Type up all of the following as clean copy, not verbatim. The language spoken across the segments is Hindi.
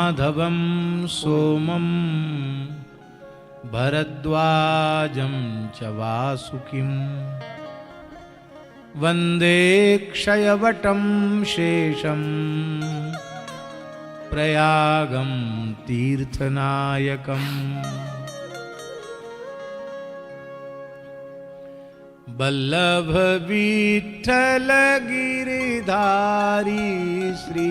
माधवं सोमं भरद्वाजं च वासुकिं वन्दे क्षयवटं शेषं प्रयागं तीर्थनायकम् वल्लभ विठ्ठल गिरिधारी श्री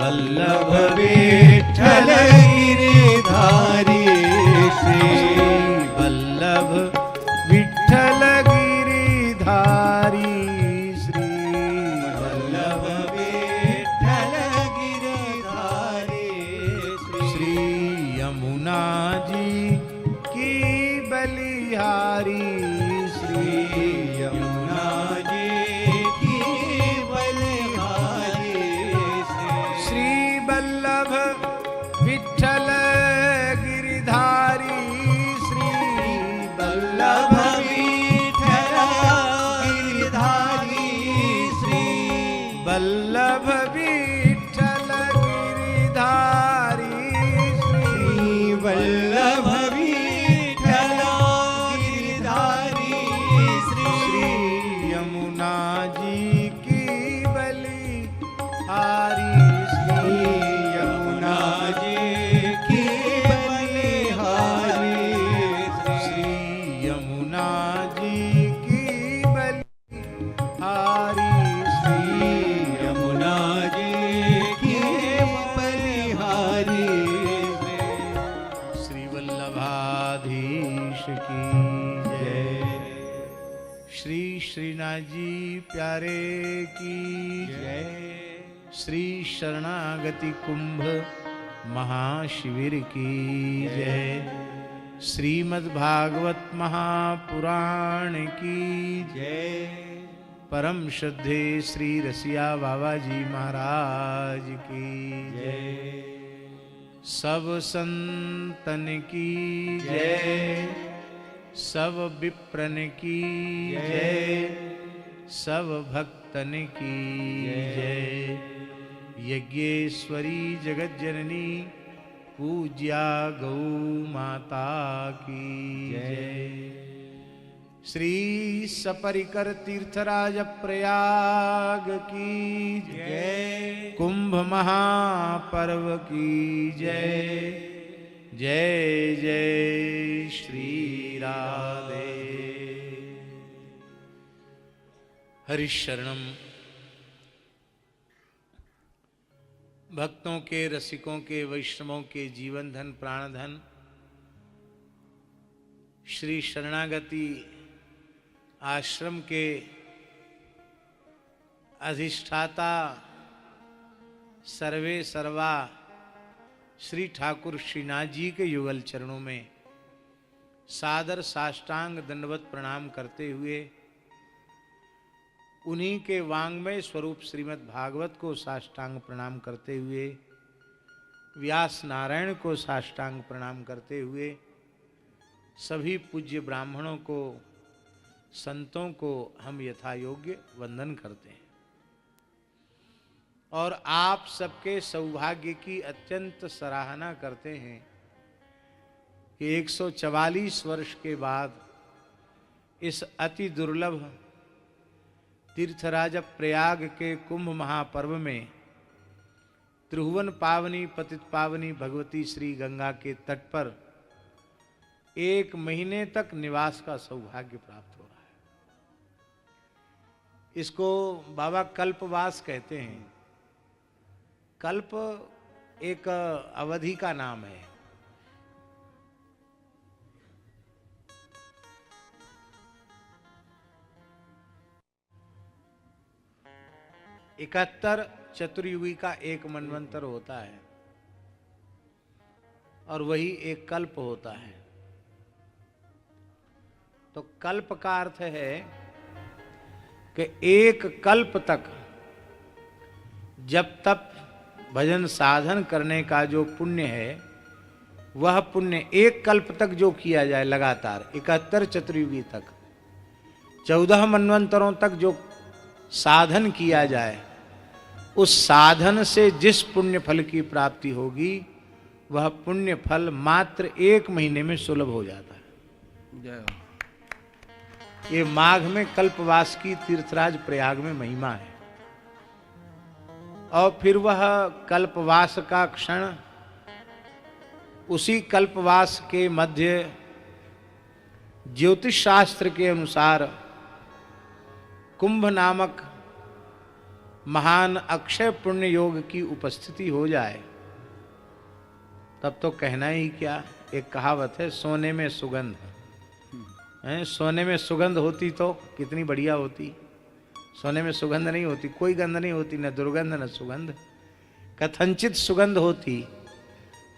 वल्लभ विठ्ठल गिरिधारी श्री वल्लभ विठ्ठल गिरिधारी श्री वल्लभ विठ्ठल गिरिधारी श्री यमुना जी की बलिहारी यमुना जी की बलिहारी श्री वल्लभ विठ्ठल गिरिधारी श्री वल्लभ विठ्ठल गिरिधारी श्री वल्लभ विठ्ठल गिरिधारी श्री वल्लभ श्रीनाथ जी प्यारे की जय। श्री शरणागति कुंभ महाशिविर की जय। श्रीमद् भागवत महापुराण की जय। परम श्रद्धे श्री रसिया बाबा जी महाराज की जय। सब संतन की जय। सब विप्रन की जय। सब भक्तन की जय। यज्ञेश्वरी जगत जननी पूज्या गौ माता की जय। श्री सपरिकर तीर्थराज प्रयाग की जय। कुंभ महापर्व की जय। जय जय श्री राधे। हरिशरणम। भक्तों के, रसिकों के, वैष्णवों के जीवन धन प्राण धन श्री शरणागति आश्रम के अधिष्ठाता सर्वे सर्वा श्री ठाकुर श्रीनाथ जी के युगल चरणों में सादर साष्टांग दंडवत प्रणाम करते हुए उन्हीं के वांग्मय स्वरूप श्रीमद् भागवत को साष्टांग प्रणाम करते हुए व्यास नारायण को साष्टांग प्रणाम करते हुए सभी पूज्य ब्राह्मणों को, संतों को हम यथा योग्य वंदन करते हैं और आप सबके सौभाग्य की अत्यंत सराहना करते हैं कि 144 वर्ष के बाद इस अति दुर्लभ तीर्थराज प्रयाग के कुंभ महापर्व में त्रिभुवन पावनी पतित पावनी भगवती श्री गंगा के तट पर 1 महीने तक निवास का सौभाग्य प्राप्त हो रहा है। इसको बाबा कल्पवास कहते हैं। कल्प एक अवधि का नाम है। इकहत्तर चतुर्युगी का एक मनवंतर होता है और वही एक कल्प होता है। तो कल्प का अर्थ है कि एक कल्प तक जब तक भजन साधन करने का जो पुण्य है वह पुण्य एक कल्प तक जो किया जाए लगातार 71 चतुर्युगी तक 14 मनवंतरों तक जो साधन किया जाए उस साधन से जिस पुण्य फल की प्राप्ति होगी वह पुण्य फल मात्र 1 महीने में सुलभ हो जाता है। ये माघ में कल्पवास की तीर्थराज प्रयाग में महिमा है। और फिर वह कल्पवास का क्षण, उसी कल्पवास के मध्य ज्योतिष शास्त्र के अनुसार कुंभ नामक महान अक्षय पुण्य योग की उपस्थिति हो जाए, तब तो कहना ही क्या। एक कहावत है, सोने में सुगंध है। सोने में सुगंध होती तो कितनी बढ़िया होती। सोने में सुगंध नहीं होती, कोई गंध नहीं होती, न दुर्गंध न सुगंध। कथनचित सुगंध होती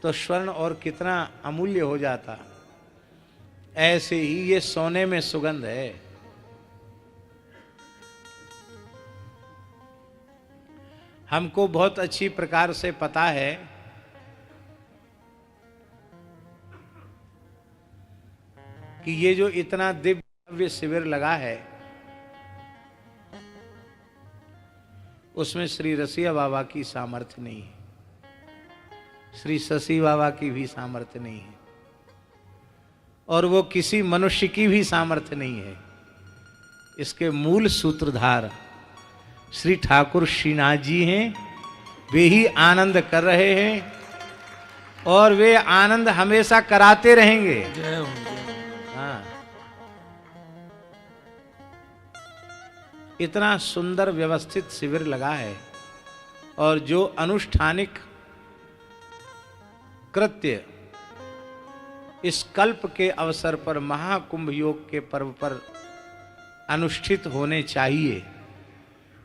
तो स्वर्ण और कितना अमूल्य हो जाता। ऐसे ही ये सोने में सुगंध है। हमको बहुत अच्छी प्रकार से पता है कि ये जो इतना दिव्य शिविर लगा है उसमें श्री रसिया बाबा की सामर्थ्य नहीं है, श्री शशि बाबा की भी सामर्थ्य नहीं है, और वो किसी मनुष्य की भी सामर्थ्य नहीं है। इसके मूल सूत्रधार श्री ठाकुर श्रीनाथ जी हैं। वे ही आनंद कर रहे हैं और वे आनंद हमेशा कराते रहेंगे। हाँ, इतना सुंदर व्यवस्थित शिविर लगा है और जो अनुष्ठानिक कृत्य इस कल्प के अवसर पर महाकुंभ योग के पर्व पर अनुष्ठित होने चाहिए,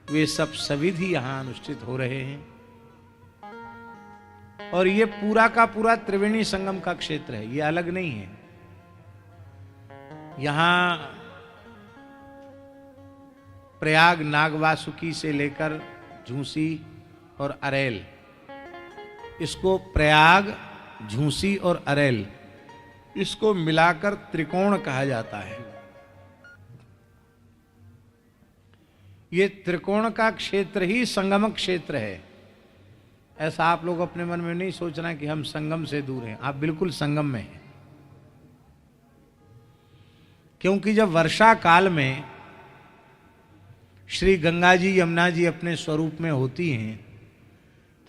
वे सब सविधि यहां अनुष्ठित हो रहे हैं। और ये पूरा का पूरा त्रिवेणी संगम का क्षेत्र है, ये अलग नहीं है। यहां प्रयाग नागवासुकी से लेकर झूसी और अरेल, इसको प्रयाग, झूसी और अरेल, इसको मिलाकर त्रिकोण कहा जाता है। ये त्रिकोण का क्षेत्र ही संगम क्षेत्र है। ऐसा आप लोग अपने मन में नहीं सोचना कि हम संगम से दूर हैं, आप बिल्कुल संगम में हैं। क्योंकि जब वर्षा काल में श्री गंगा जी यमुना जी अपने स्वरूप में होती हैं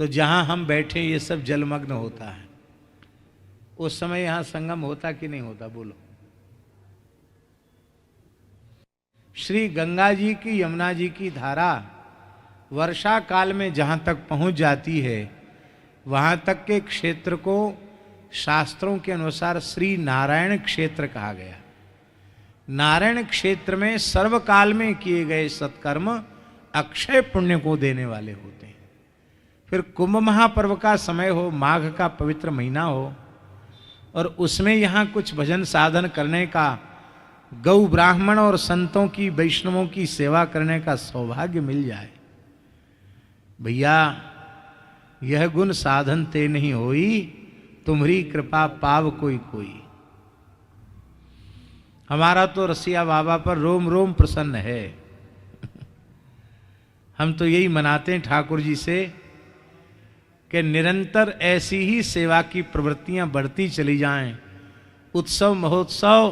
तो जहां हम बैठे ये सब जलमग्न होता है। उस समय यहां संगम होता कि नहीं होता, बोलो। श्री गंगा जी की यमुना जी की धारा वर्षा काल में जहां तक पहुंच जाती है वहां तक के क्षेत्र को शास्त्रों के अनुसार श्री नारायण क्षेत्र कहा गया। नारायण क्षेत्र में सर्वकाल में किए गए सत्कर्म अक्षय पुण्य को देने वाले होते हैं। फिर कुंभ महापर्व का समय हो, माघ का पवित्र महीना हो और उसमें यहाँ कुछ भजन साधन करने का, गौ ब्राह्मण और संतों की वैष्णवों की सेवा करने का सौभाग्य मिल जाए, भैया यह गुण साधन ते नहीं होई, तुम्हारी कृपा पाव कोई कोई। हमारा तो रसिया बाबा पर रोम रोम प्रसन्न है। हम तो यही मनाते हैं ठाकुर जी से कि निरंतर ऐसी ही सेवा की प्रवृत्तियां बढ़ती चली जाएं, उत्सव महोत्सव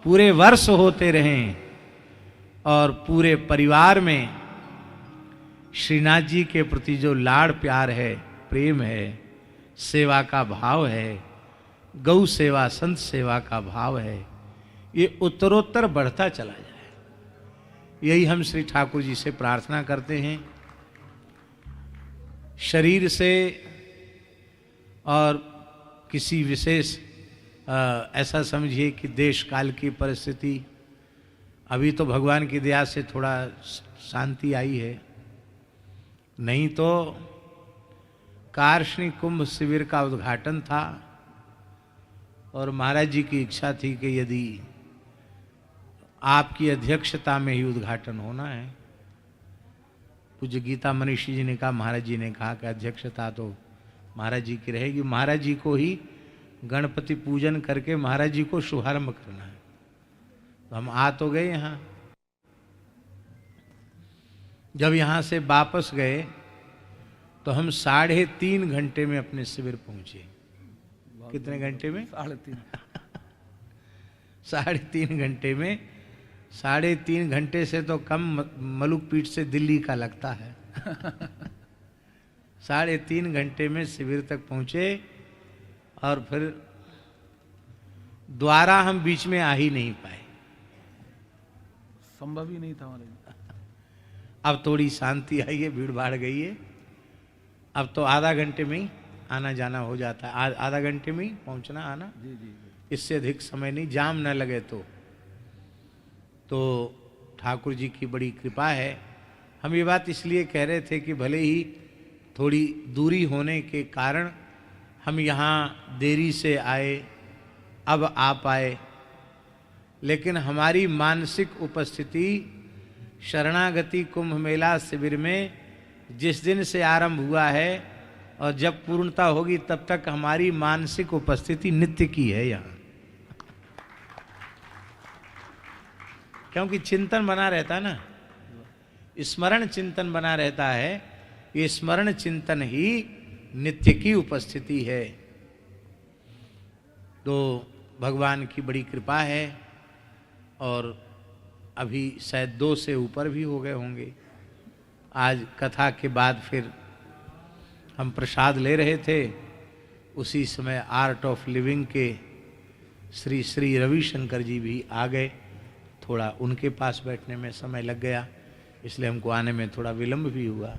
पूरे वर्ष होते रहें और पूरे परिवार में श्रीनाथ जी के प्रति जो लाड़ प्यार है, प्रेम है, सेवा का भाव है, गौ सेवा संत सेवा का भाव है, ये उत्तरोत्तर बढ़ता चला जाए। यही हम श्री ठाकुर जी से प्रार्थना करते हैं। शरीर से और किसी विशेष ऐसा समझिए कि देश काल की परिस्थिति, अभी तो भगवान की दया से थोड़ा शांति आई है, नहीं तो कार्ष्णी कुंभ शिविर का उद्घाटन था और महाराज जी की इच्छा थी कि यदि आपकी अध्यक्षता में ही उद्घाटन होना है। पूज्य गीता मनीषी जी ने कहा, महाराज जी ने कहा कि अध्यक्षता तो महाराज जी की रहेगी, महाराज जी को ही गणपति पूजन करके महाराज जी को शुभारंभ करना है। तो हम आ तो गए यहाँ। जब यहाँ से वापस गए तो हम 3.5 घंटे में अपने शिविर पहुंचे। कितने घंटे में? 3.5। 3.5 घंटे में। 3.5 घंटे से तो कम मलुक पीठ से दिल्ली का लगता है। 3.5 घंटे में शिविर तक पहुंचे और फिर द्वारा हम बीच में आ ही नहीं पाए, संभव ही नहीं था हमारे। अब थोड़ी शांति आई है, भीड़ भाड़ गई है, अब तो आधा घंटे में ही आना जाना हो जाता है। आधा घंटे में ही पहुंचना आना, जी जी जी। इससे अधिक समय नहीं, जाम न लगे तो ठाकुर जी की बड़ी कृपा है। हम ये बात इसलिए कह रहे थे कि भले ही थोड़ी दूरी होने के कारण हम यहाँ देरी से आए, अब आ पाए, लेकिन हमारी मानसिक उपस्थिति शरणागति कुंभ मेला शिविर में जिस दिन से आरंभ हुआ है और जब पूर्णता होगी तब तक हमारी मानसिक उपस्थिति नित्य की है यहाँ, क्योंकि चिंतन बना रहता ना, स्मरण चिंतन बना रहता है। ये स्मरण चिंतन ही नित्य की उपस्थिति है। तो भगवान की बड़ी कृपा है और अभी शायद 2 से ऊपर भी हो गए होंगे। आज कथा के बाद फिर हम प्रसाद ले रहे थे, उसी समय आर्ट ऑफ लिविंग के श्री श्री रविशंकर जी भी आ गए। थोड़ा उनके पास बैठने में समय लग गया, इसलिए हमको आने में थोड़ा विलंब भी हुआ।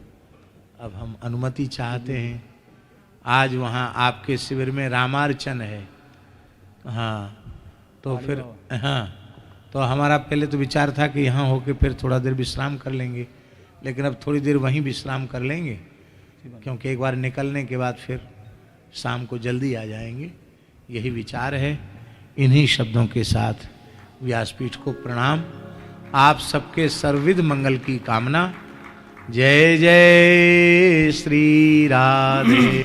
अब हम अनुमति चाहते हैं। आज वहाँ आपके शिविर में रामार्चन है। हाँ, तो फिर हाँ, तो हमारा पहले तो विचार था कि यहाँ होके फिर थोड़ा देर विश्राम कर लेंगे, लेकिन अब थोड़ी देर वहीं विश्राम कर लेंगे, क्योंकि एक बार निकलने के बाद फिर शाम को जल्दी आ जाएंगे। यही विचार है। इन्हीं शब्दों के साथ व्यासपीठ को प्रणाम। आप सबके सर्वविध मंगल की कामना। जय जय श्री राधे।